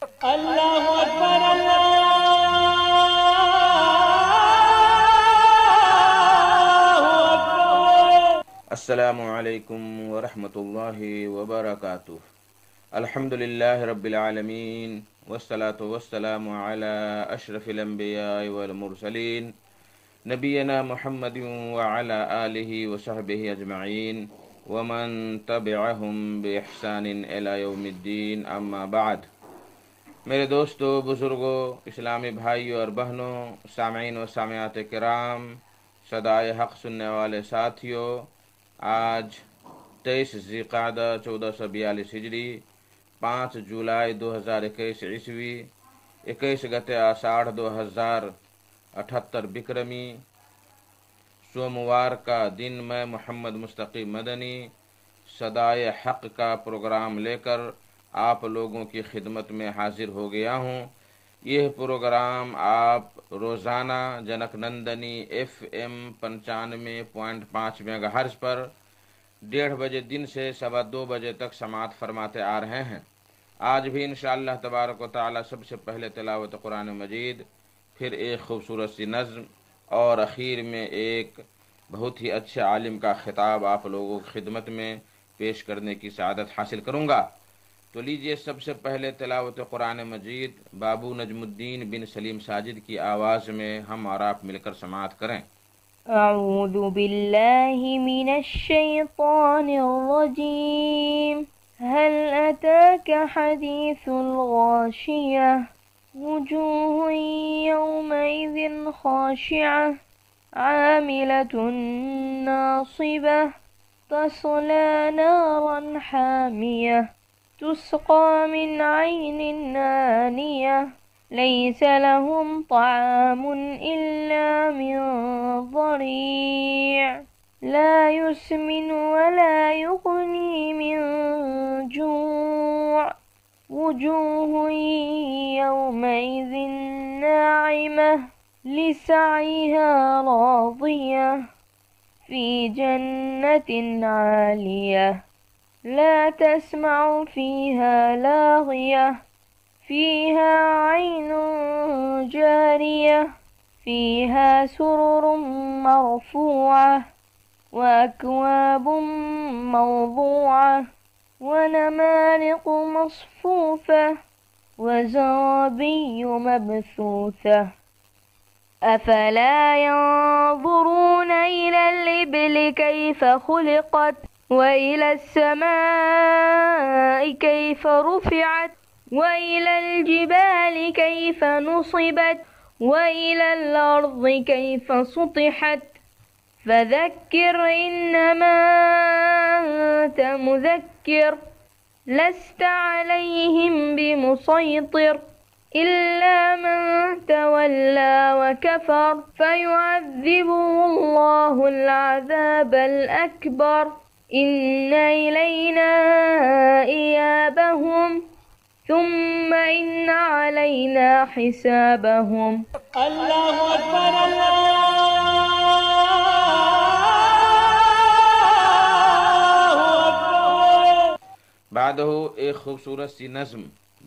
اللہ اکبر اللہ اکبر۔ السلام علیکم ورحمۃ اللہ وبرکاتہ۔ الحمد للہ رب العالمین والصلاة والسلام علی اشرف الانبیاء والمرسلین نبینا محمد وعلی آلہ وصحبہ اجمعین ومن تبعہم بإحسان الی یوم الدین، اما بعد۔ میرے دوستو، بزرگوں، اسلامی بھائیوں اور بہنوں، سامعین و سامعات کرام، صدائے حق سننے والے ساتھیوں، آج 23 ذی القعدہ 1442 ہجری، 5 جولائی 2021 عیسوی، 21 گتے آষاڑھ 2078 بکرمی، سوموار کا دن میں محمد مستقی مدنی صدائے حق کا پروگرام لے کر آپ لوگوں کی خدمت میں حاضر ہو گیا ہوں۔ یہ پروگرام آپ روزانہ junk Nandini FM 95.5 mega hertz پر 1:30 بجے دن سے 2:15 بجے تک سماعت فرماتے آ رہے ہیں۔ آج بھی انشاءاللہ تبارک و تعالی سب سے پہلے تلاوت قرآن مجید، پھر ایک خوبصورت سی نظم، اور اخیر میں ایک بہت ہی اچھے عالم کا خطاب آپ لوگوں کی خدمت میں پیش کرنے کی سعادت حاصل کروں گا۔ تو لیجئے سب سے پہلے تلاوت قرآن مجید بابو نجم الدین بن سلیم ساجد کی آواز میں ہم اور آپ مل کر سماعت کریں۔ اعوذ باللہ من الشیطان الرجیم۔ هل أتاك حديث الغاشية وجوه يومئذ خاشعة عاملة ناصبة تصلى نارا حامية تسقى من عين آنية ليس لهم طعام إلا من ضريع لا يسمن ولا يغني من جوع وجوه يومئذ ناعمة لسعيها راضية في جنة عالية لا تسمع فيها لاغية فيها عين جارية فيها سرر مرفوعة وأكواب موضوعة ونمارق مصفوفة وزرابي مبثوثة أفلا ينظرون إلى الإبل كيف خلقت وإلى السماء كيف رفعت وإلى الجبال كيف نصبت وإلى الأرض كيف سطحت فذكر إنما أنت مذكر لست عليهم بمسيطر إلا من تولى وكفر فيعذبه الله العذاب الأكبر إن إلينا إيابهم ثم إن علينا حسابهم۔ اللہ اکبر اللہ اکبر۔ بعدہ ایک خوبصورت سی نظم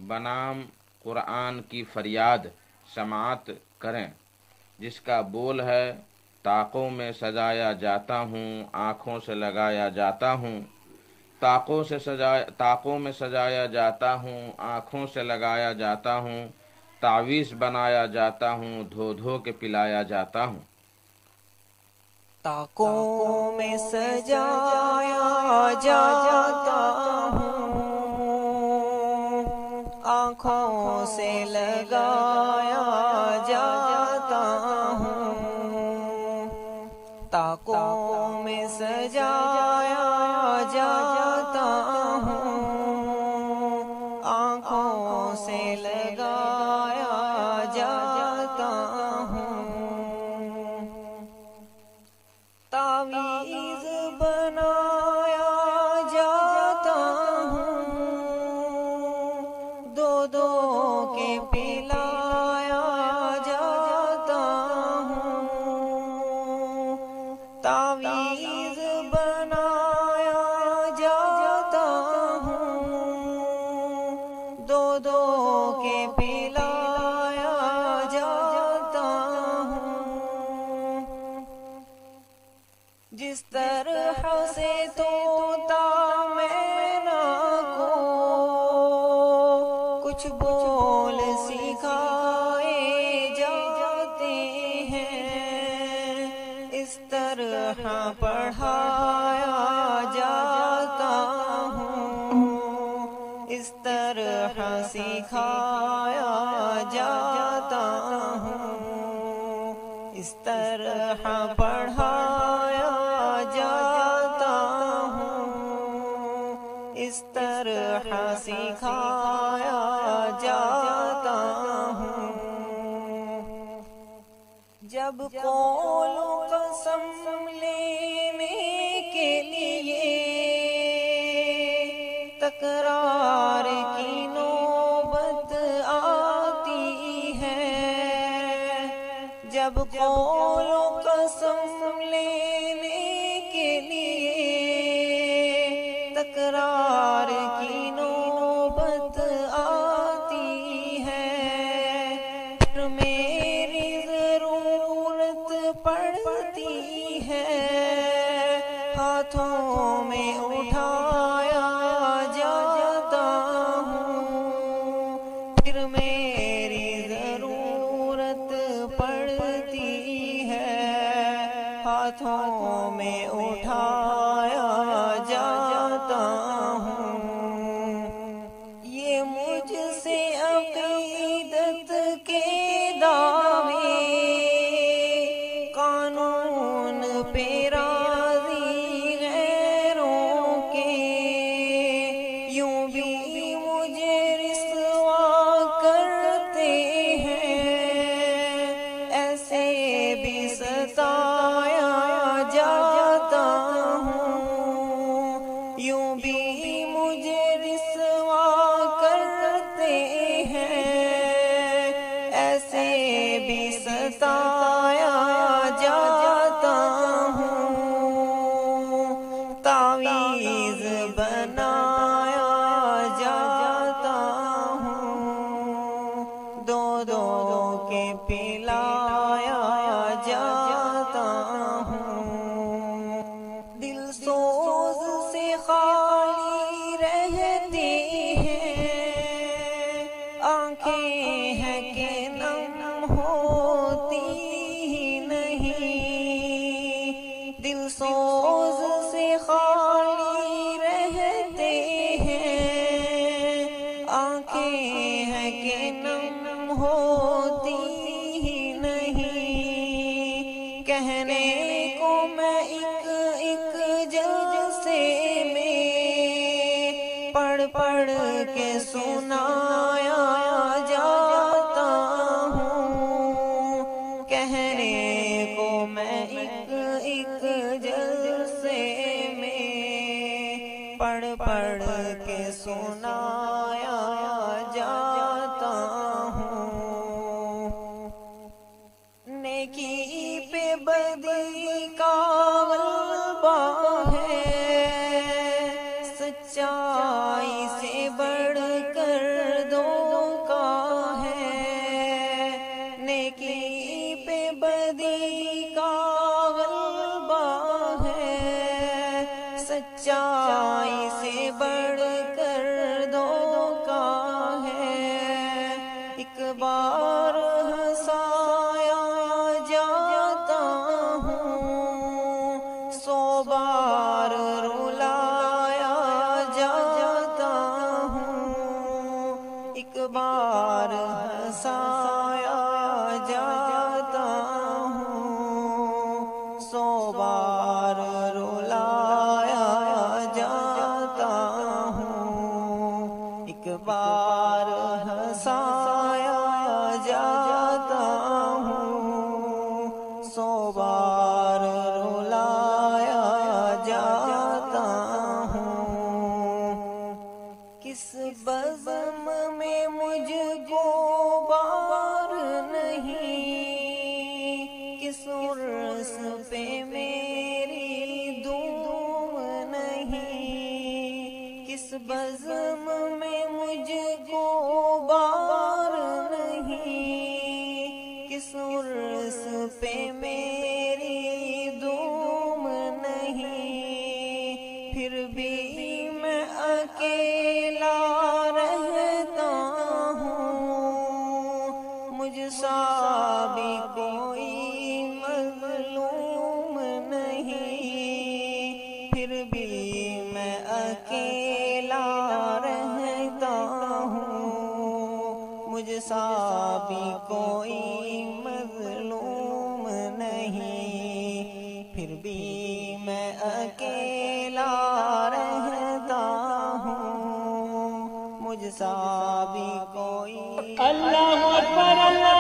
بنام قرآن کی فریاد سماعت کریں، جس کا بول ہے: طاقوں میں سجایا جاتا ہوں، آنکھوں سے لگایا جاتا ہوں، طاقوں میں سجایا جاتا ہوں، آنکھوں سے لگایا جاتا ہوں، تعویذ بنایا جاتا ہوں، دھو دھو کے پلایا جاتا ہوں۔ طاقوں میں سجایا جاتا ہوں، آنکھوں سے لگایا جاتا ہوں، طاقوں میں سجایا جاتا ہوں، آنکھوں سے لگایا جاتا ہوں، تعویذ بنایا جاتا ہوں، دو دو کے پلایا جاتا ہوں، تعویذ بنایا جاتا ہوں، دو دو کے پلایا جاتا ہوں، جس طرح سے طوطا مینا کو کچھ بول سکھائے جاتے ہیں، اس طرح پڑھایا جاتا ہوں، اس طرح سکھایا جاتا ہوں، اس طرح پڑھایا جاتا ہوں، اس طرح سکھایا جاتا ہوں۔ جب قول و قسم لینے کے لیے تکرار کی نوبت آتی ہے، جب قول و قسم لینے کے لیے تکرار کی نوبت آتی ہے، پھر میری ضرورت پڑتی ہے، ہاتھوں میں اٹھایا جاتا ہوں، پھر میری ضرورت پڑتی ہے، ہاتھوں میں اٹھایا جاتا ہوں۔ یہ مجھ سے عقیدت کے دعوے قانون پہ راضی غیروں کے، یوں بھی مجھے رسوا کرتے ہیں، ایسے بھی ستایا جاتا ہوں، یوں بھی مجھے رسوا کرتے ہیں، ایسے بھی ستایا جاتا ہوں، تعویذ بنایا جاتا ہوں، دو دو کے پلایا جاتا ہوں، دل سوز سے خالی رہتے ہیں، آنکھیں ہیں کہ نم ہوتی ہی نہیں، دل سوز سے خالی رہتے ہیں، آنکھیں ہیں کہ نم ہوتی ہی نہیں، کہنے کو میں ایک ایک جلسے میں پڑھ پڑھ کے سنایا جاتا ہوں، کہنے کو میں ایک ایک جلسے میں پڑھ پڑھ کے سنایا جاتا ہوں، نیکی پہ بدی کا غلبہ ہے، سچائی سے بڑھ کر دھوکا ہے، نیکی پہ بدی کا غلبہ ہے، سچائی سے بڑھ کر دھوکا ہے، ایک بار ہنسایا جاتا ہوں، 100 بار رلایا جاتا ہوں، ایک بار ہنسایا جاتا ہوں، 100 بار رلایا جاتا ہوں، ایک بار ہنسایا جاتا ہوں، 100 بار رلایا جاتا ہوں، کس بزم میں مجھ کو بار نہیں، کس عرس پہ میرے مجھ سا بھی کوئی مظلوم نہیں، پھر بھی میں اکیلا رہتا ہوں، مجھ سا بھی کوئی مظلوم نہیں، پھر بھی میں اکیلا رہتا ہوں، مجھ سا بھی کوئی اللہ اکبر اللہ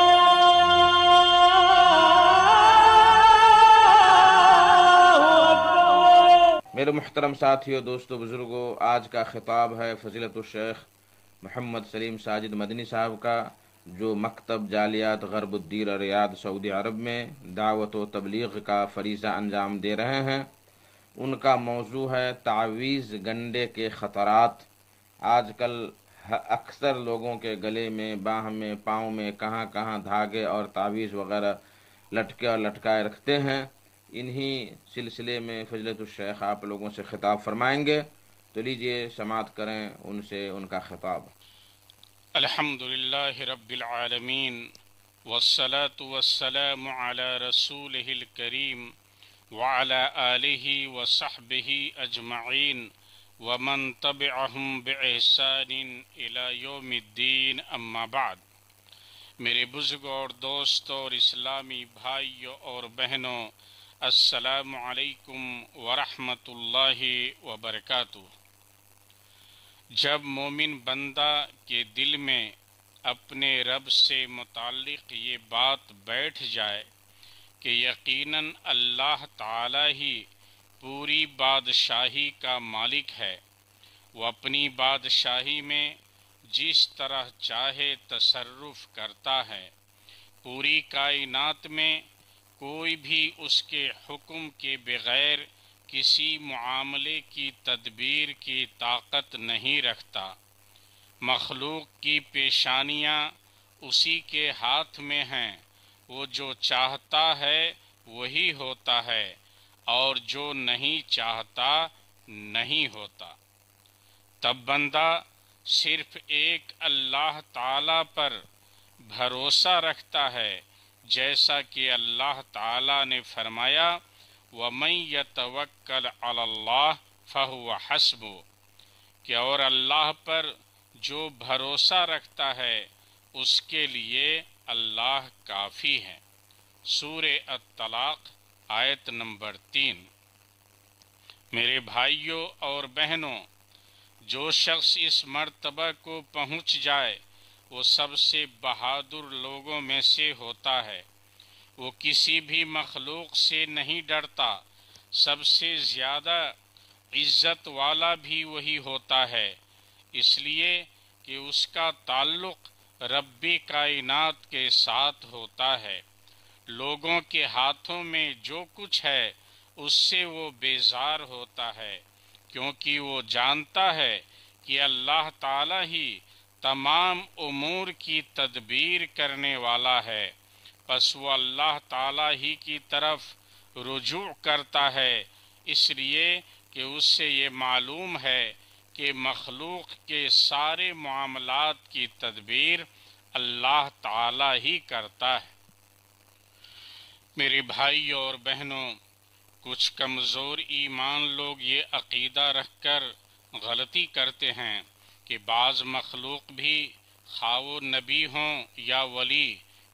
اکبر۔ میرے محترم ساتھیوں، دوستو، بزرگوں، آج کا خطاب ہے فضیلت الشیخ محمد سلیم ساجد مدنی صاحب کا، جو مکتب جالیات غرب الدیر ریاض سعودی عرب میں دعوت و تبلیغ کا فریضہ انجام دے رہے ہیں۔ ان کا موضوع ہے تعویذ گنڈے کے خطرات۔ آج کل اکثر لوگوں کے گلے میں، باہ میں، پاؤں میں کہاں کہاں دھاگے اور تعویذ وغیرہ لٹکے اور لٹکائے رکھتے ہیں۔ انہی سلسلے میں فضیلت الشیخ آپ لوگوں سے خطاب فرمائیں گے، تو لیجئے سماعت کریں ان سے ان کا خطاب۔ الحمد للہ رب العالمین والصلاة والسلام علی رسولہ الکریم وعلی آلہ وصحبہ اجمعین ومن تبعہم بإحسان الی یوم الدین، اما بعد۔ میرے بزرگوں اور دوستوں اور اسلامی بھائیوں اور بہنوں، السلام علیکم ورحمۃ اللہ وبرکاتہ۔ جب مومن بندہ کے دل میں اپنے رب سے متعلق یہ بات بیٹھ جائے کہ یقیناً اللہ تعالی ہی پوری بادشاہی کا مالک ہے، وہ اپنی بادشاہی میں جس طرح چاہے تصرف کرتا ہے، پوری کائنات میں کوئی بھی اس کے حکم کے بغیر کسی معاملے کی تدبیر کی طاقت نہیں رکھتا، مخلوق کی پیشانیاں اسی کے ہاتھ میں ہیں، وہ جو چاہتا ہے وہی ہوتا ہے اور جو نہیں چاہتا نہیں ہوتا۔ تب بندہ صرف ایک اللہ تعالی پر بھروسہ رکھتا ہے، جیسا کہ اللہ تعالی نے فرمایا وَمَن يَتَوَكَّلْ عَلَى اللَّهِ فَهُوَ حَسْبُهُ، کہ اور اللہ پر جو بھروسہ رکھتا ہے اس کے لیے اللہ کافی ہے۔ سورہ الطلاق آیت نمبر 3۔ میرے بھائیوں اور بہنوں، جو شخص اس مرتبہ کو پہنچ جائے وہ سب سے بہادر لوگوں میں سے ہوتا ہے، وہ کسی بھی مخلوق سے نہیں ڈرتا، سب سے زیادہ عزت والا بھی وہی ہوتا ہے، اس لیے کہ اس کا تعلق رب کائنات کے ساتھ ہوتا ہے۔ لوگوں کے ہاتھوں میں جو کچھ ہے اس سے وہ بیزار ہوتا ہے، کیونکہ وہ جانتا ہے کہ اللہ تعالی ہی تمام امور کی تدبیر کرنے والا ہے، پس وہ اللہ تعالی ہی کی طرف رجوع کرتا ہے، اس لیے کہ اس سے یہ معلوم ہے کہ مخلوق کے سارے معاملات کی تدبیر اللہ تعالی ہی کرتا ہے۔ میرے بھائیوں اور بہنوں، کچھ کمزور ایمان لوگ یہ عقیدہ رکھ کر غلطی کرتے ہیں کہ بعض مخلوق بھی خواہ وہ نبی ہوں یا ولی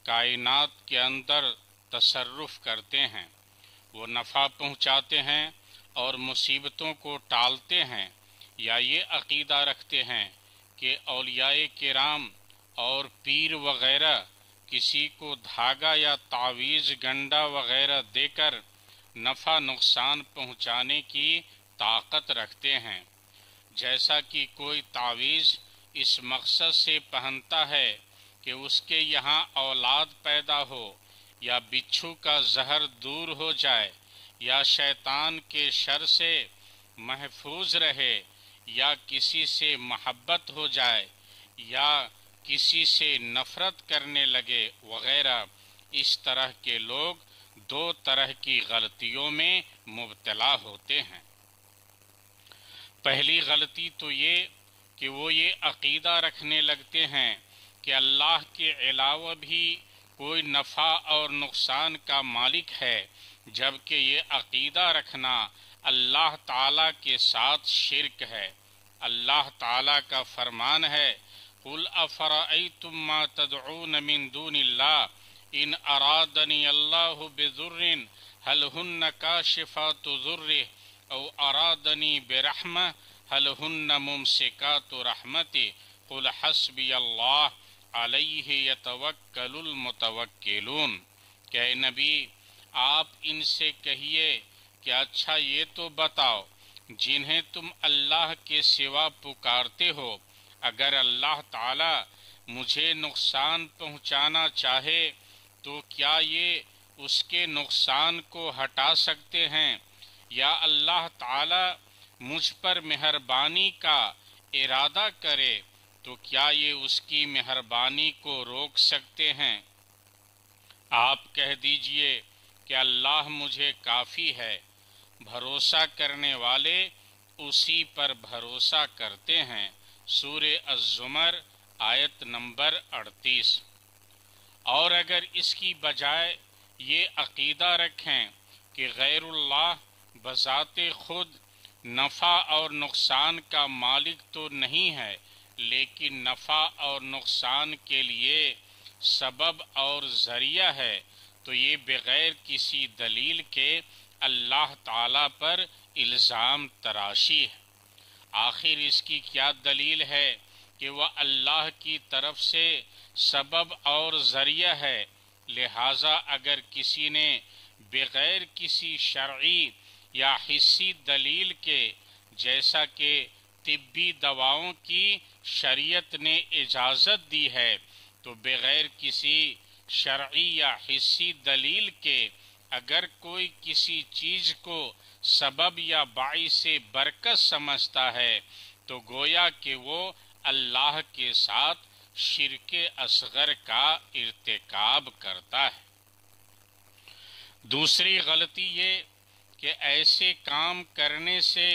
کائنات کے اندر تصرف کرتے ہیں، وہ نفع پہنچاتے ہیں اور مصیبتوں کو ٹالتے ہیں، یا یہ عقیدہ رکھتے ہیں کہ اولیاء کرام اور پیر وغیرہ کسی کو دھاگا یا تعویذ گنڈا وغیرہ دے کر نفع نقصان پہنچانے کی طاقت رکھتے ہیں، جیسا کہ کوئی تعویذ اس مقصد سے پہنتا ہے کہ اس کے یہاں اولاد پیدا ہو، یا بچھو کا زہر دور ہو جائے، یا شیطان کے شر سے محفوظ رہے، یا کسی سے محبت ہو جائے، یا کسی سے نفرت کرنے لگے وغیرہ۔ اس طرح کے لوگ دو طرح کی غلطیوں میں مبتلا ہوتے ہیں۔ پہلی غلطی تو یہ کہ وہ یہ عقیدہ رکھنے لگتے ہیں کہ اللہ کے علاوہ بھی کوئی نفع اور نقصان کا مالک ہے، جبکہ یہ عقیدہ رکھنا اللہ تعالیٰ کے ساتھ شرک ہے۔ اللہ تعالیٰ کا فرمان ہے، قُلْ أَفَرَأَيْتُمْ مَا تَدْعُونَ مِن دُونِ اللَّهِ إِنْ أَرَادَنِيَ اللَّهُ بِضُرٍّ هَلْ هُنَّ كَاشِفَاتُ ضُرِّهِ أَوْ أَرَادَنِي بِرَحْمَةٍ هَلْ هُنَّ مُمْسِكَاتُ رَحْمَتِهِ قُلْ حَسْبِيَ اللَّهُ عَلَيْهِ يَتَوَكَّلُ الْمُتَوَكِّلُونَ کہ اے نبی آپ ان سے کہیے کہ اچھا یہ تو بتاؤ جنہیں تم اللہ کے سوا پکارتے ہو، اگر اللہ تعالی مجھے نقصان پہنچانا چاہے تو کیا یہ اس کے نقصان کو ہٹا سکتے ہیں، یا اللہ تعالی مجھ پر مہربانی کا ارادہ کرے تو کیا یہ اس کی مہربانی کو روک سکتے ہیں؟ آپ کہہ دیجئے کہ اللہ مجھے کافی ہے، بھروسہ کرنے والے اسی پر بھروسہ کرتے ہیں۔ سورہ الزمر آیت نمبر 38۔ اور اگر اس کی بجائے یہ عقیدہ رکھیں کہ غیر اللہ بذات خود نفع اور نقصان کا مالک تو نہیں ہے، لیکن نفع اور نقصان کے لیے سبب اور ذریعہ ہے، تو یہ بغیر کسی دلیل کے اللہ تعالیٰ پر الزام تراشی ہے۔ آخر اس کی کیا دلیل ہے کہ وہ اللہ کی طرف سے سبب اور ذریعہ ہے، لہٰذا اگر کسی نے بغیر کسی شرعی یا حسی دلیل کے، جیسا کہ طبی دواؤں کی شریعت نے اجازت دی ہے، تو بغیر کسی شرعی یا حسی دلیل کے اگر کوئی کسی چیز کو سبب یا باعث برکت سمجھتا ہے تو گویا کہ وہ اللہ کے ساتھ شرک اصغر کا ارتکاب کرتا ہے۔ دوسری غلطی یہ کہ ایسے کام کرنے سے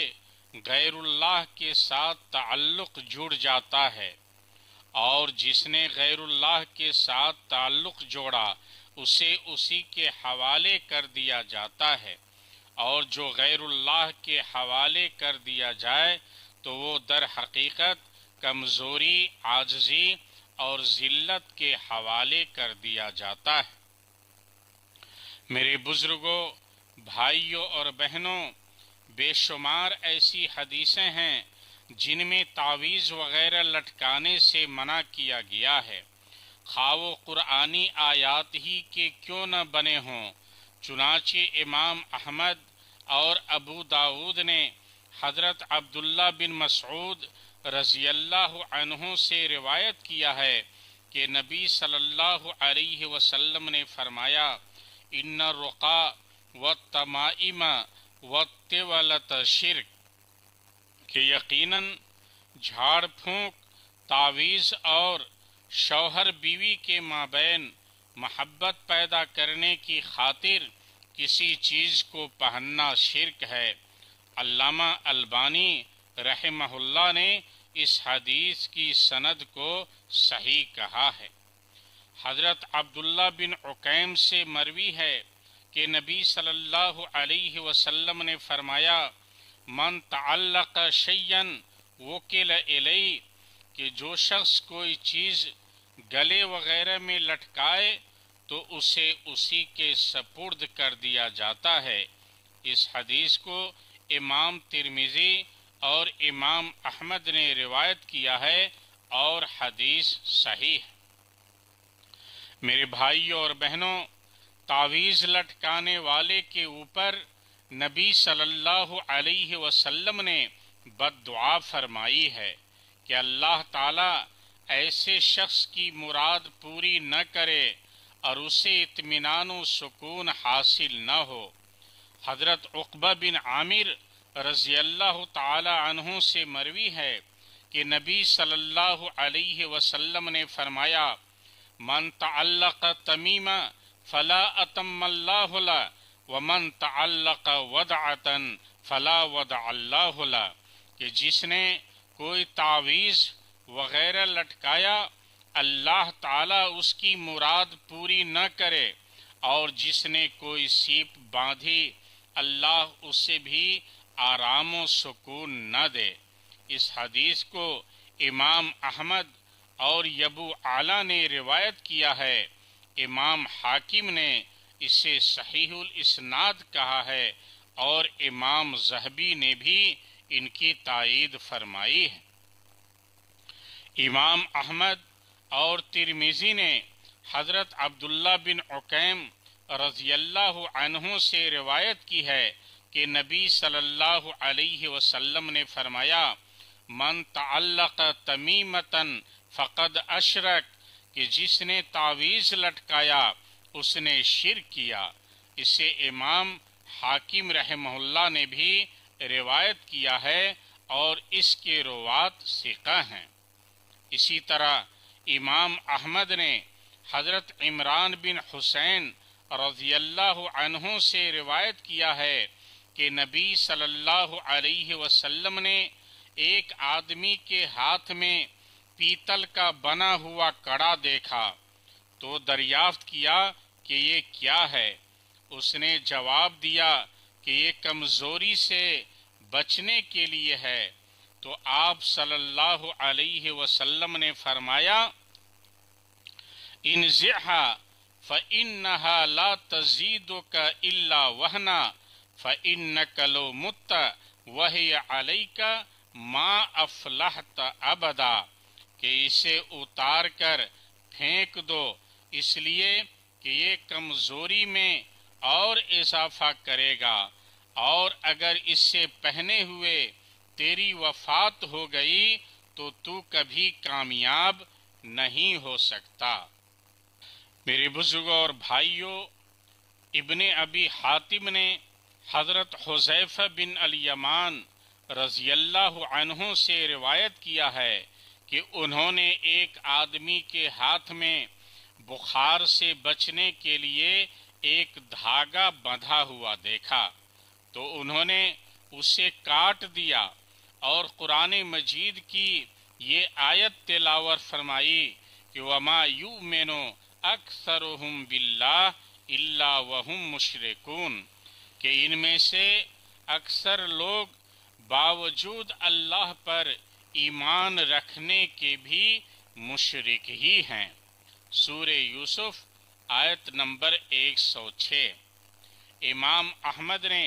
غیر اللہ کے ساتھ تعلق جڑ جاتا ہے، اور جس نے غیر اللہ کے ساتھ تعلق جوڑا اسے اسی کے حوالے کر دیا جاتا ہے، اور جو غیر اللہ کے حوالے کر دیا جائے تو وہ در حقیقت کمزوری، عاجزی اور ذلت کے حوالے کر دیا جاتا ہے۔ میرے بزرگوں، بھائیوں اور بہنوں، بے شمار ایسی حدیثیں ہیں جن میں تعویذ وغیرہ لٹکانے سے منع کیا گیا ہے، خواہ وہ قرآنی آیات ہی کے کیوں نہ بنے ہوں۔ چنانچہ امام احمد اور ابو داؤد نے حضرت عبداللہ بن مسعود رضی اللہ عنہ سے روایت کیا ہے کہ نبی صلی اللہ علیہ وسلم نے فرمایا، ان الرقا والتمائم والطولۃ شرک، کہ یقیناً جھاڑ پھونک، تعویذ اور شوہر بیوی کے مابین محبت پیدا کرنے کی خاطر کسی چیز کو پہننا شرک ہے۔ علامہ البانی رحمہ اللہ نے اس حدیث کی سند کو صحیح کہا ہے۔ حضرت عبداللہ بن عکیم سے مروی ہے کہ نبی صلی اللہ علیہ وسلم نے فرمایا، من تعلق شیئا وکل الیہ، کہ جو شخص کوئی چیز گلے وغیرہ میں لٹکائے تو اسے اسی کے سپرد کر دیا جاتا ہے۔ اس حدیث کو امام ترمذی اور امام احمد نے روایت کیا ہے اور حدیث صحیح ہے۔ میرے بھائیوں اور بہنوں، تعویذ لٹکانے والے کے اوپر نبی صلی اللہ علیہ وسلم نے بد دعا فرمائی ہے کہ اللہ تعالی ایسے شخص کی مراد پوری نہ کرے اور اسے اطمینان و سکون حاصل نہ ہو۔ حضرت عقبہ بن عامر رضی اللہ تعالی عنہ سے مروی ہے کہ نبی صلی اللہ علیہ وسلم نے فرمایا، من تعلق تمیما فلا اتم اللہ له ومن تعلق ودعتا فلا ودع اللہ له، کہ جس نے کوئی تعویذ وغیرہ لٹکایا اللہ تعالیٰ اس کی مراد پوری نہ کرے، اور جس نے کوئی سیپ باندھی اللہ اسے بھی آرام و سکون نہ دے۔ اس حدیث کو امام احمد اور ابو اعلیٰ نے روایت کیا ہے۔ امام حاکم نے اسے صحیح الاسناد کہا ہے، اور امام ذہبی نے بھی ان کی تائید فرمائی ہے۔ امام احمد اور ترمذی نے حضرت عبداللہ بن عکیم رضی اللہ عنہ سے روایت کی ہے کہ نبی صلی اللہ علیہ وسلم نے فرمایا، من تعلق تمیمتن فقد اشرک، کہ جس نے تعویذ لٹکایا اس نے شرک کیا۔ اسے امام حاکم رحمہ اللہ نے بھی روایت کیا ہے اور اس کے روات ثقہ ہیں۔ اسی طرح امام احمد نے حضرت عمران بن حسین رضی اللہ عنہ سے روایت کیا ہے کہ نبی صلی اللہ علیہ وسلم نے ایک آدمی کے ہاتھ میں پیتل کا بنا ہوا کڑا دیکھا تو دریافت کیا کہ یہ کیا ہے؟ اس نے جواب دیا کہ یہ کمزوری سے بچنے کے لیے ہے۔ تو آپ صلی اللہ علیہ وسلم نے فرمایا، انزعها فإنها لا تزيدك إلا وهنا فإنك لو مت وهي عليك ما افلحت ابدا، کہ اسے اتار کر پھینک دو، اس لیے کہ یہ کمزوری میں اور اضافہ کرے گا، اور اگر اس سے پہنے ہوئے تیری وفات ہو گئی تو کبھی کامیاب نہیں ہو سکتا۔ میرے بزرگوں اور بھائیوں، ابن ابی حاتم نے حضرت حذیفہ بن الیمان رضی اللہ عنہ سے روایت کیا ہے کہ انہوں نے ایک آدمی کے ہاتھ میں بخار سے بچنے کے لیے ایک دھاگا بندھا ہوا دیکھا تو انہوں نے اسے کاٹ دیا، اور قرآن مجید کی یہ آیت تلاوت فرمائی کہ وَمَا يُؤْمِنُ أَكْثَرُهُمْ بِاللَّهِ إِلَّا وَهُمْ مُشْرِكُونَ، کہ ان میں سے اکثر لوگ باوجود اللہ پر ایمان رکھنے کے بھی مشرک ہی ہیں۔ سورہ یوسف آیت نمبر 106۔ امام احمد نے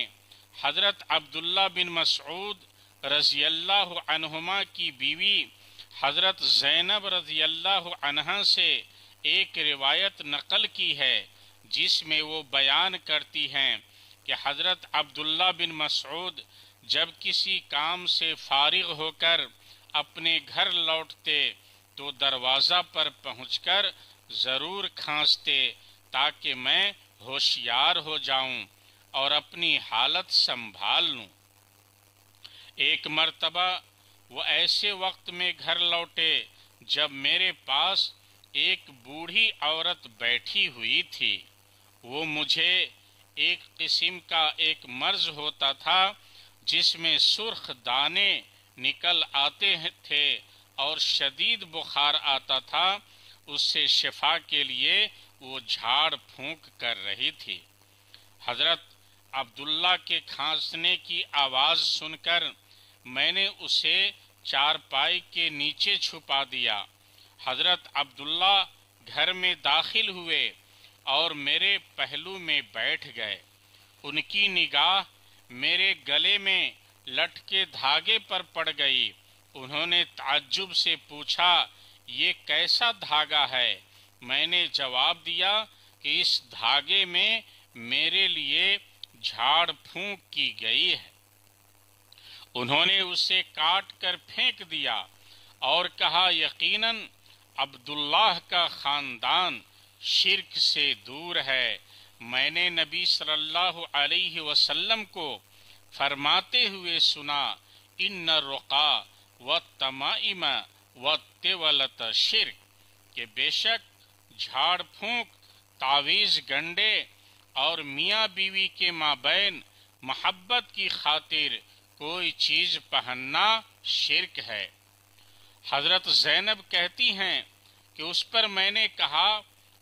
حضرت عبداللہ بن مسعود رضی اللہ عنہما کی بیوی حضرت زینب رضی اللہ عنہا سے ایک روایت نقل کی ہے جس میں وہ بیان کرتی ہیں کہ حضرت عبداللہ بن مسعود جب کسی کام سے فارغ ہو کر اپنے گھر لوٹتے تو دروازہ پر پہنچ کر ضرور کھانستے تاکہ میں ہوشیار ہو جاؤں اور اپنی حالت سنبھال لوں۔ ایک مرتبہ وہ ایسے وقت میں گھر لوٹے جب میرے پاس ایک بوڑھی عورت بیٹھی ہوئی تھی۔ وہ مجھے ایک قسم کا ایک مرض ہوتا تھا جس میں سرخ دانے نکل آتے تھے اور شدید بخار آتا تھا، اس سے شفا کے لیے وہ جھاڑ پھونک کر رہی تھی۔ حضرت عبداللہ کے کھانسنے کی آواز سن کر میں نے اسے چارپائی کے نیچے چھپا دیا۔ حضرت عبداللہ گھر میں داخل ہوئے اور میرے پہلو میں بیٹھ گئے۔ ان کی نگاہ میرے گلے میں لٹکے دھاگے پر پڑ گئی۔ انہوں نے تعجب سے پوچھا، یہ کیسا دھاگا ہے؟ میں نے جواب دیا کہ اس دھاگے میں میرے لیے جھاڑ پھونک کی گئی ہے۔ انہوں نے اسے کاٹ کر پھینک دیا اور کہا، یقیناً عبداللہ کا خاندان شرک سے دور ہے۔ میں نے نبی صلی اللہ علیہ وسلم کو فرماتے ہوئے سنا، ان الرقا والتمائم والتولۃ شرک، کہ بے شک جھاڑ پھونک، تعویذ گنڈے اور میاں بیوی کے مابین محبت کی خاطر کوئی چیز پہننا شرک ہے۔ حضرت زینب کہتی ہیں کہ کہ اس پر میں نے کہا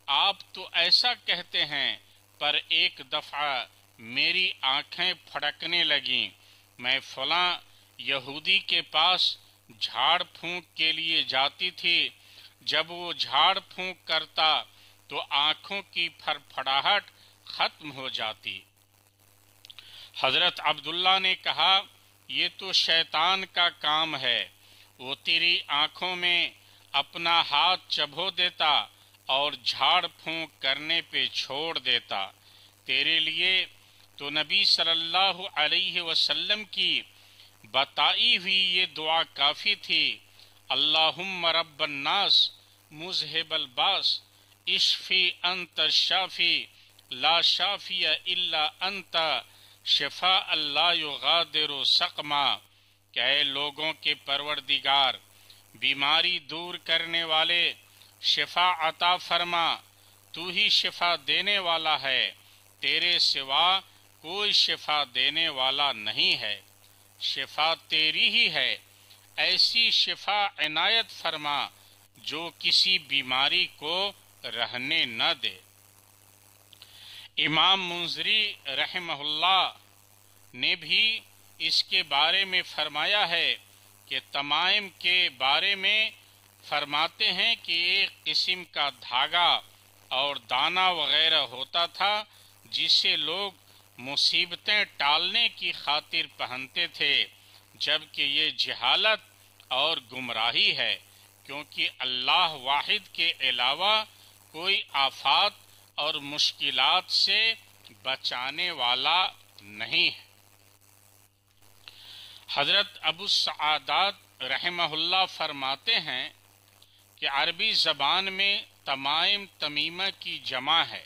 آپ تو ایسا کہتے ہیں، پر ایک دفعہ میری آنکھیں پھڑکنے لگیں، میں فلاں یہودی کے پاس جھاڑ پھونک کے لیے جاتی تھی، جب وہ جھاڑ پھونک کرتا تو آنکھوں کی پھڑپھڑاہٹ ختم ہو جاتی۔ حضرت عبداللہ نے کہا یہ تو شیطان کا کام ہے، وہ تیری آنکھوں میں اپنا ہاتھ چبھو دیتا اور جھاڑ پھونک کرنے پہ چھوڑ دیتا۔ تیرے لیے تو نبی صلی اللہ علیہ وسلم کی بتائی ہوئی یہ دعا کافی تھی، اللہم رب الناس مذہب الباس اشفی انت الشافی لا شافی الا انت شفاء لا یغادر سقما، کہ اے لوگوں کے پروردگار، بیماری دور کرنے والے، شفا عطا فرما، تو ہی شفا دینے والا ہے، تیرے سوا کوئی شفا دینے والا نہیں ہے، شفا تیری ہی ہے، ایسی شفا عنایت فرما جو کسی بیماری کو رہنے نہ دے۔ امام منذری رحمہ اللہ نے بھی اس کے بارے میں فرمایا ہے کہ تمائم کے بارے میں فرماتے ہیں کہ ایک قسم کا دھاگا اور دانہ وغیرہ ہوتا تھا جسے لوگ مصیبتیں ٹالنے کی خاطر پہنتے تھے، جبکہ یہ جہالت اور گمراہی ہے، کیونکہ اللہ واحد کے علاوہ کوئی آفات اور مشکلات سے بچانے والا نہیں ہے۔ حضرت ابو السعادات رحمہ اللہ فرماتے ہیں کہ عربی زبان میں تمائم تمیمہ کی جمع ہے،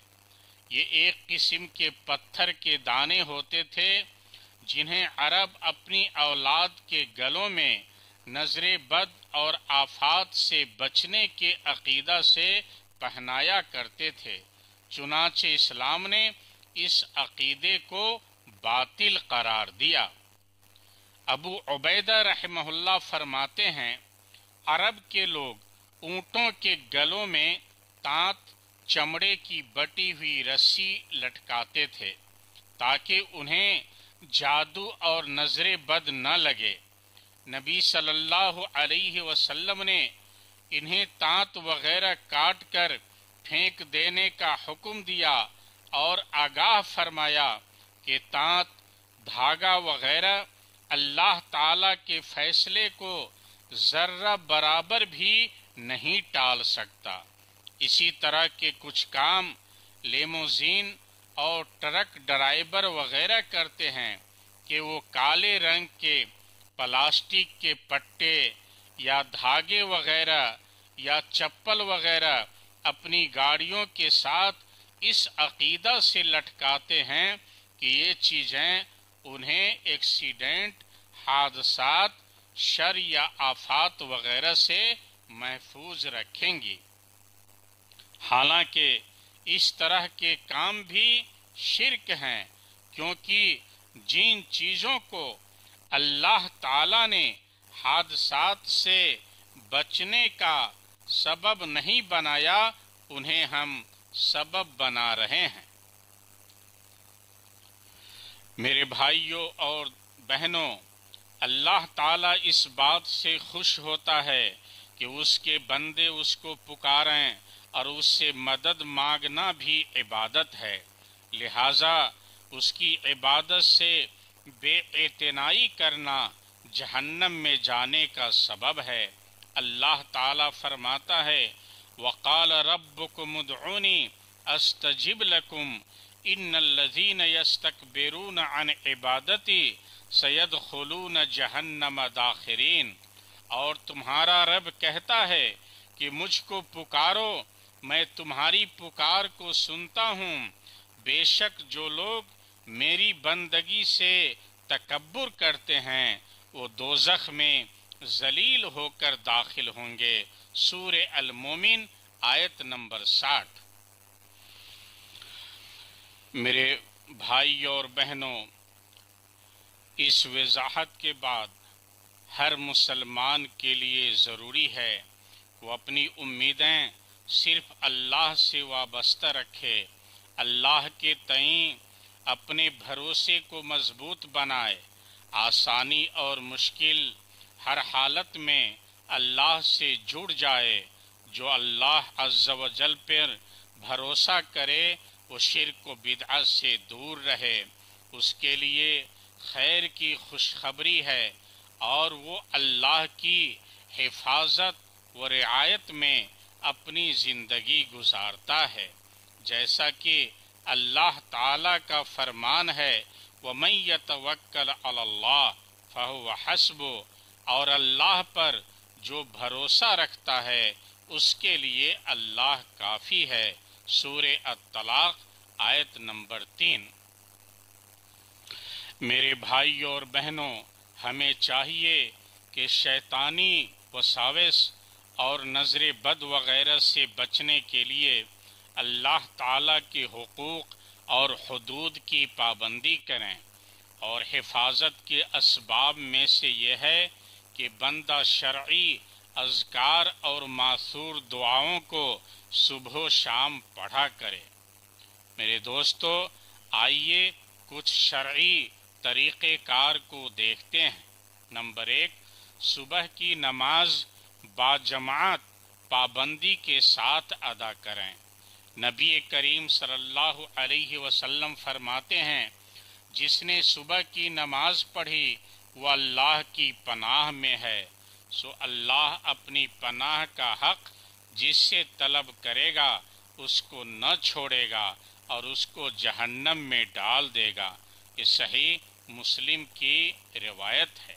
یہ ایک قسم کے پتھر کے دانے ہوتے تھے جنہیں عرب اپنی اولاد کے گلوں میں نظر بد اور آفات سے بچنے کے عقیدہ سے پہنایا کرتے تھے، چنانچہ اسلام نے اس عقیدے کو باطل قرار دیا۔ ابو عبیدہ رحمہ اللہ فرماتے ہیں عرب کے لوگ اونٹوں کے گلوں میں تانت چمڑے کی بٹی ہوئی رسی لٹکاتے تھے تاکہ انہیں جادو اور نظر بد نہ لگے۔ نبی صلی اللہ علیہ وسلم نے انہیں تانت وغیرہ کاٹ کر پھینک دینے کا حکم دیا اور آگاہ فرمایا کہ تانت، دھاگا وغیرہ اللہ تعالی کے فیصلے کو ذرہ برابر بھی نہیں ٹال سکتا۔ اسی طرح کے کچھ کام لیموزین اور ٹرک ڈرائیور وغیرہ کرتے ہیں کہ وہ کالے رنگ کے پلاسٹک کے پٹے یا دھاگے وغیرہ یا چپل وغیرہ اپنی گاڑیوں کے ساتھ اس عقیدہ سے لٹکاتے ہیں کہ یہ چیزیں انہیں ایکسیڈنٹ، حادثات، شر یا آفات وغیرہ سے محفوظ رکھیں گی۔ حالانکہ اس طرح کے کام بھی شرک ہیں، کیونکہ جن چیزوں کو اللہ تعالی نے حادثات سے بچنے کا سبب نہیں بنایا انہیں ہم سبب بنا رہے ہیں۔ میرے بھائیوں اور بہنوں، اللہ تعالیٰ اس بات سے خوش ہوتا ہے کہ اس کے بندے اس کو پکاریں، اور اس سے مدد مانگنا بھی عبادت ہے، لہذا اس کی عبادت سے بے اعتنائی کرنا جہنم میں جانے کا سبب ہے۔ اللہ تعالیٰ فرماتا ہے وَقَالَ رَبُّكُمُ ادْعُونِي أَسْتَجِبْ لَكُمْ إِنَّ الَّذِينَ يَسْتَكْبِرُونَ عَنْ عِبَادَتِي سَيَدْخُلُونَ جَهَنَّمَ دَاخِرِينَ، اور تمہارا رب کہتا ہے کہ مجھ کو پکارو، میں تمہاری پکار کو سنتا ہوں، بے شک جو لوگ میری بندگی سے تکبر کرتے ہیں وہ دوزخ میں ذلیل ہو کر داخل ہوں گے۔ سورہ المومن آیت نمبر 60۔ میرے بھائی اور بہنوں، اس وضاحت کے بعد ہر مسلمان کے لیے ضروری ہے وہ اپنی امیدیں صرف اللہ سے وابستہ رکھے، اللہ کے تئیں اپنے بھروسے کو مضبوط بنائے، آسانی اور مشکل ہر حالت میں اللہ سے جڑ جائے۔ جو اللہ عز و جل پر بھروسہ کرے وہ شرک و بدعت سے دور رہے، اس کے لیے خیر کی خوشخبری ہے اور وہ اللہ کی حفاظت و رعایت میں اپنی زندگی گزارتا ہے، جیسا کہ اللہ تعالی کا فرمان ہے وَمَن يَتَوَكَّلْ عَلَى اللَّهِ فَهُوَ حَسْبُهُ، اور اللہ پر جو بھروسہ رکھتا ہے اس کے لیے اللہ کافی ہے۔ سورہ الطلاق آیت نمبر 3۔ میرے بھائیوں اور بہنوں، ہمیں چاہیے کہ شیطانی وساوس اور نظر بد وغیرہ سے بچنے کے لیے اللہ تعالیٰ کے حقوق اور حدود کی پابندی کریں، اور حفاظت کے اسباب میں سے یہ ہے کہ بندہ شرعی اذکار اور ماثور دعاؤں کو صبح و شام پڑھا کرے۔ میرے دوستو، آئیے کچھ شرعی طریقہ کار کو دیکھتے ہیں۔ نمبر 1، صبح کی نماز باجماعت پابندی کے ساتھ ادا کریں۔ نبی کریم صلی اللہ علیہ وسلم فرماتے ہیں، جس نے صبح کی نماز پڑھی وہ اللہ کی پناہ میں ہے، سو اللہ اپنی پناہ کا حق جس سے طلب کرے گا اس کو نہ چھوڑے گا اور اس کو جہنم میں ڈال دے گا۔ یہ صحیح مسلم کی روایت ہے۔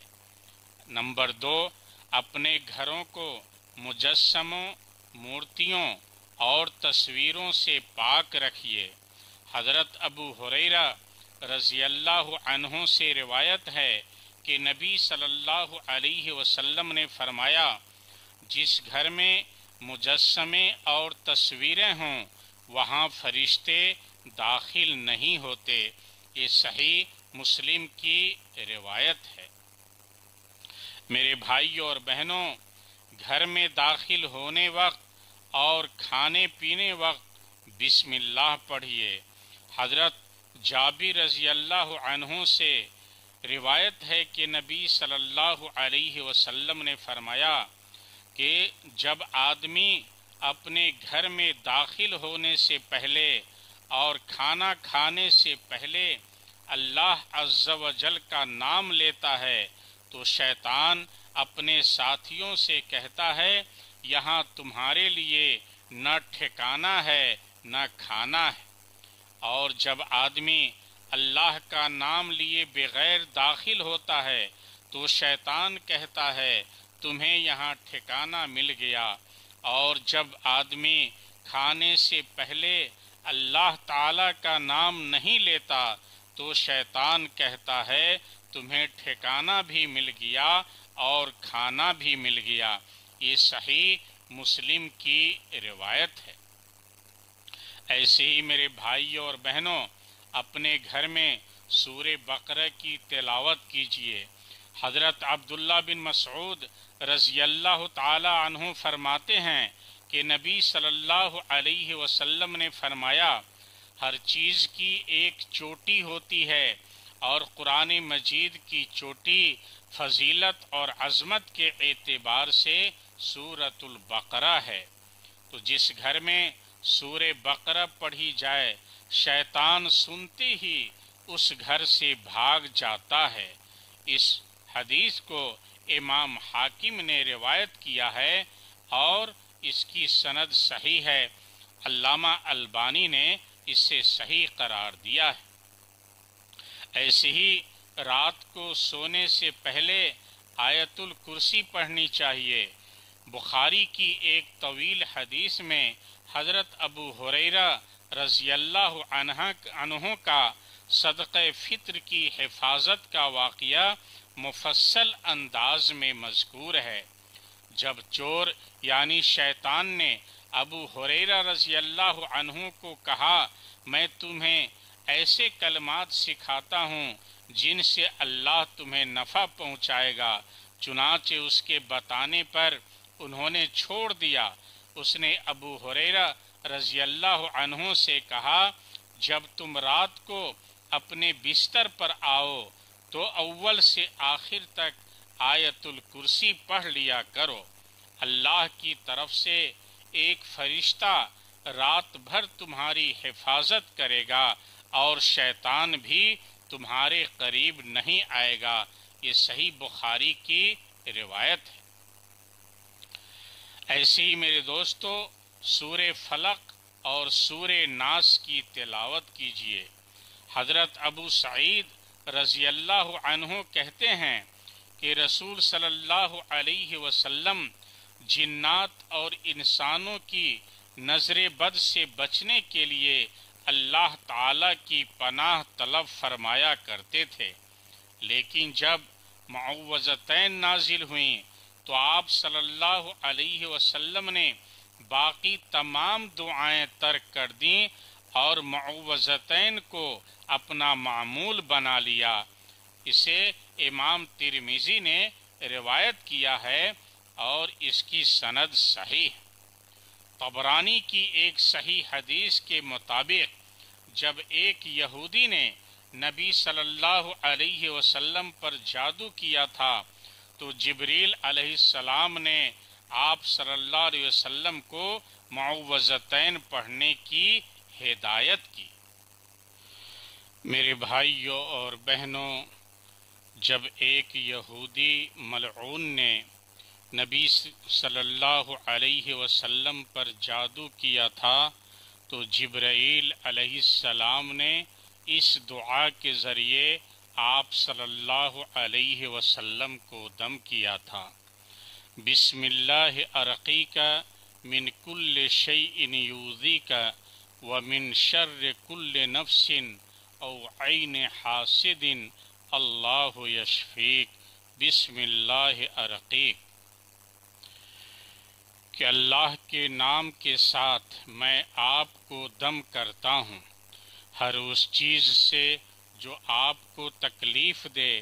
نمبر 2، اپنے گھروں کو مجسموں، مورتیوں اور تصویروں سے پاک رکھیے۔ حضرت ابو ہریرہ رضی اللہ عنہ سے روایت ہے کہ نبی صلی اللہ علیہ وسلم نے فرمایا، جس گھر میں مجسمے اور تصویریں ہوں وہاں فرشتے داخل نہیں ہوتے۔ یہ صحیح مسلم کی روایت ہے۔ میرے بھائیوں اور بہنوں، گھر میں داخل ہونے وقت اور کھانے پینے وقت بسم اللہ پڑھیے۔ حضرت جابر رضی اللہ عنہ سے روایت ہے کہ نبی صلی اللہ علیہ وسلم نے فرمایا کہ جب آدمی اپنے گھر میں داخل ہونے سے پہلے اور کھانا کھانے سے پہلے اللہ عز و جل کا نام لیتا ہے تو شیطان اپنے ساتھیوں سے کہتا ہے، یہاں تمہارے لیے نہ ٹھکانہ ہے نہ کھانا ہے۔ اور جب آدمی اللہ کا نام لیے بغیر داخل ہوتا ہے تو شیطان کہتا ہے تمہیں یہاں ٹھکانہ مل گیا۔ اور جب آدمی کھانے سے پہلے اللہ تعالی کا نام نہیں لیتا تو شیطان کہتا ہے تمہیں ٹھکانہ بھی مل گیا اور کھانا بھی مل گیا۔ یہ صحیح مسلم کی روایت ہے۔ ایسے ہی میرے بھائیوں اور بہنوں، اپنے گھر میں سورہ بقرہ کی تلاوت کیجیے۔ حضرت عبداللہ بن مسعود رضی اللہ تعالی عنہ فرماتے ہیں کہ نبی صلی اللہ علیہ وسلم نے فرمایا، ہر چیز کی ایک چوٹی ہوتی ہے اور قرآن مجید کی چوٹی فضیلت اور عظمت کے اعتبار سے سورۃ البقرہ ہے۔ تو جس گھر میں سورہ بقرہ پڑھی جائے شیطان سنتے ہی اس گھر سے بھاگ جاتا ہے۔ اس حدیث کو امام حاکم نے روایت کیا ہے اور اس کی سند صحیح ہے۔ علامہ البانی نے اسے صحیح قرار دیا ہے۔ ایسے ہی رات کو سونے سے پہلے آیت الکرسی پڑھنی چاہیے۔ بخاری کی ایک طویل حدیث میں حضرت ابو ہریرہ رضی اللہ عنہ کا صدقہ فطر کی حفاظت کا واقعہ مفصل انداز میں مذکور ہے۔ جب چور یعنی شیطان نے ابو ہریرہ رضی اللہ عنہ کو کہا، میں تمہیں ایسے کلمات سکھاتا ہوں جن سے اللہ تمہیں نفع پہنچائے گا، چنانچہ اس کے بتانے پر انہوں نے چھوڑ دیا۔ اس نے ابو ہریرہ رضی اللہ عنہ سے کہا جب تم رات کو اپنے بستر پر آؤ تو اول سے آخر تک آیت الکرسی پڑھ لیا کرو، اللہ کی طرف سے ایک فرشتہ رات بھر تمہاری حفاظت کرے گا اور شیطان بھی تمہارے قریب نہیں آئے گا۔ یہ صحیح بخاری کی روایت ہے۔ ایسے ہی میرے دوستو سورہ فلق اور سورہ ناس کی تلاوت کیجیے۔ حضرت ابو سعید رضی اللہ عنہ کہتے ہیں کہ رسول صلی اللہ علیہ وسلم جنات اور انسانوں کی نظر بد سے بچنے کے لیے اللہ تعالی کی پناہ طلب فرمایا کرتے تھے، لیکن جب معوذتین نازل ہوئیں تو آپ صلی اللہ علیہ وسلم نے باقی تمام دعائیں ترک کر دیں اور معوذتین کو اپنا معمول بنا لیا۔ اسے امام ترمذی نے روایت کیا ہے اور اس کی سند صحیح ہے۔ طبرانی کی ایک صحیح حدیث کے مطابق جب ایک یہودی نے نبی صلی اللہ علیہ وسلم پر جادو کیا تھا تو جبریل علیہ السلام نے آپ صلی اللہ علیہ وسلم کو معوذتین پڑھنے کی ہدایت کی۔ میرے بھائیوں اور بہنوں، جب ایک یہودی ملعون نے نبی صلی اللہ علیہ وسلم پر جادو کیا تھا تو جبرائیل علیہ السلام نے اس دعا کے ذریعے آپ صلی اللہ علیہ وسلم کو دم کیا تھا۔ بسم اللہ ارقیک من کل شیء یؤذیک ومن شر کل نفس او عین حاسد اللہ یشفیک، بسم اللہ ارقیک، کہ اللہ کے نام کے ساتھ میں آپ کو دم کرتا ہوں ہر اس چیز سے جو آپ کو تکلیف دے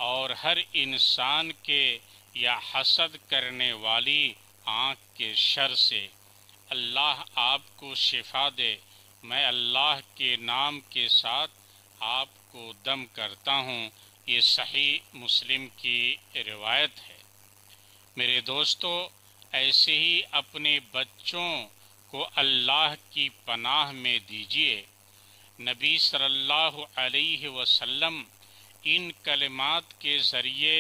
اور ہر انسان کے یا حسد کرنے والی آنکھ کے شر سے۔ اللہ آپ کو شفا دے، میں اللہ کے نام کے ساتھ آپ کو دم کرتا ہوں۔ یہ صحیح مسلم کی روایت ہے۔ میرے دوستو، ایسے ہی اپنے بچوں کو اللہ کی پناہ میں دیجیے۔ نبی صلی اللہ علیہ وسلم ان کلمات کے ذریعے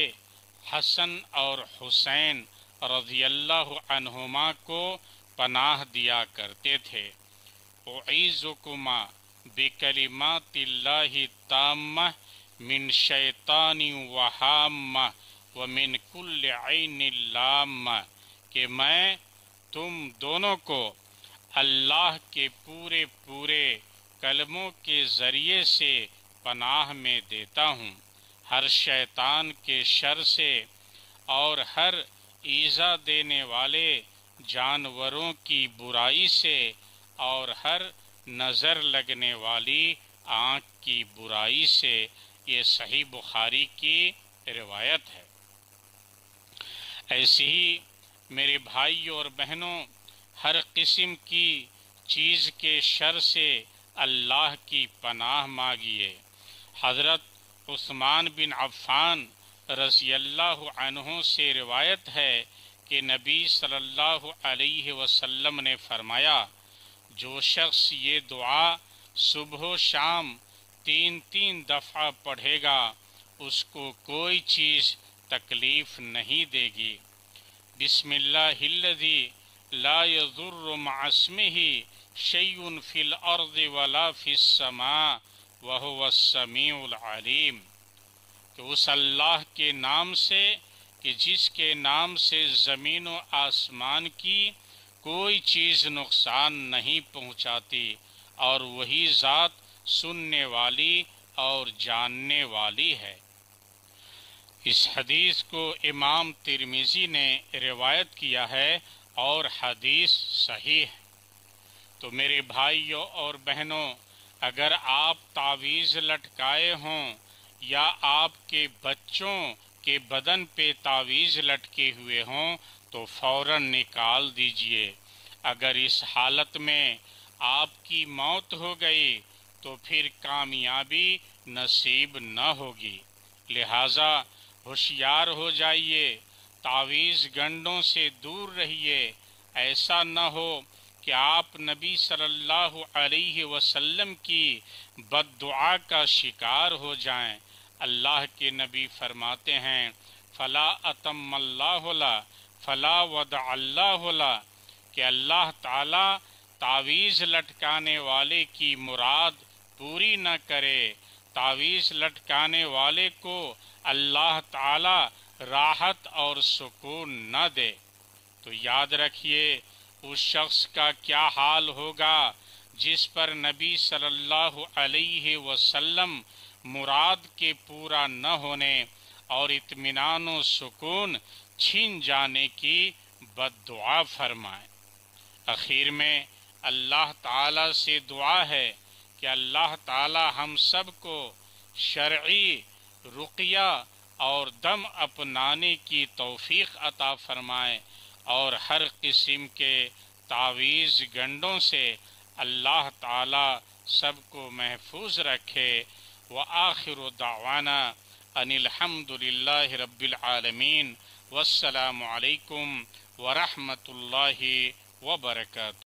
حسن اور حسین رضی اللہ عنہما کو پناہ دیا کرتے تھے۔ اعیذکما بکلمات اللہ التامہ من شیطان وہامہ ومن کل عین لامہ، کہ میں تم دونوں کو اللہ کے پورے کلموں کے ذریعے سے پناہ میں دیتا ہوں، ہر شیطان کے شر سے اور ہر ایذا دینے والے جانوروں کی برائی سے اور ہر نظر لگنے والی آنکھ کی برائی سے۔ یہ صحیح بخاری کی روایت ہے۔ ایسے ہی میرے بھائیوں اور بہنوں، ہر قسم کی چیز کے شر سے اللہ کی پناہ مانگیے۔ حضرت عثمان بن عفان رضی اللہ عنہ سے روایت ہے کہ نبی صلی اللہ علیہ وسلم نے فرمایا، جو شخص یہ دعا صبح و شام 3 دفعہ پڑھے گا اس کو کوئی چیز تکلیف نہیں دے گی۔ بسم اللہ الذی لا یضر مع اسمہ شیء فی الارض ولا فی السماء وہو السمیع العلیم، کہ اس اللہ کے نام سے کہ جس کے نام سے زمین و آسمان کی کوئی چیز نقصان نہیں پہنچاتی، اور وہی ذات سننے والی اور جاننے والی ہے۔ اس حدیث کو امام ترمذی نے روایت کیا ہے اور حدیث صحیح ہے۔ تو میرے بھائیوں اور بہنوں، اگر آپ تعویذ لٹکائے ہوں یا آپ کے بچوں کے بدن پہ تعویذ لٹکے ہوئے ہوں تو فوراً نکال دیجئے۔ اگر اس حالت میں آپ کی موت ہو گئی تو پھر کامیابی نصیب نہ ہوگی۔ لہٰذا ہوشیار ہو جائیے، تعویذ گنڈوں سے دور رہیے۔ ایسا نہ ہو کہ آپ نبی صلی اللہ علیہ وسلم کی بد دعا کا شکار ہو جائیں۔ اللہ کے نبی فرماتے ہیں فلا اتم اللہ لا فلا ودع اللہ لا، کہ اللہ تعالی تعویذ لٹکانے والے کی مراد پوری نہ کرے، تعویذ لٹکانے والے کو اللہ تعالی راحت اور سکون نہ دے۔ تو یاد رکھیے اس شخص کا کیا حال ہوگا جس پر نبی صلی اللہ علیہ وسلم مراد کے پورا نہ ہونے اور اطمینان و سکون چھین جانے کی بد دعا فرمائے۔ اخیر میں اللہ تعالی سے دعا ہے کہ اللہ تعالی ہم سب کو شرعی رقیہ اور دم اپنانے کی توفیق عطا فرمائے اور ہر قسم کے تعویذ گنڈوں سے اللہ تعالی سب کو محفوظ رکھے۔ وآخر دعوانا ان الحمد للہ رب العالمین، والسلام علیکم ورحمۃ اللہ وبرکاتہ۔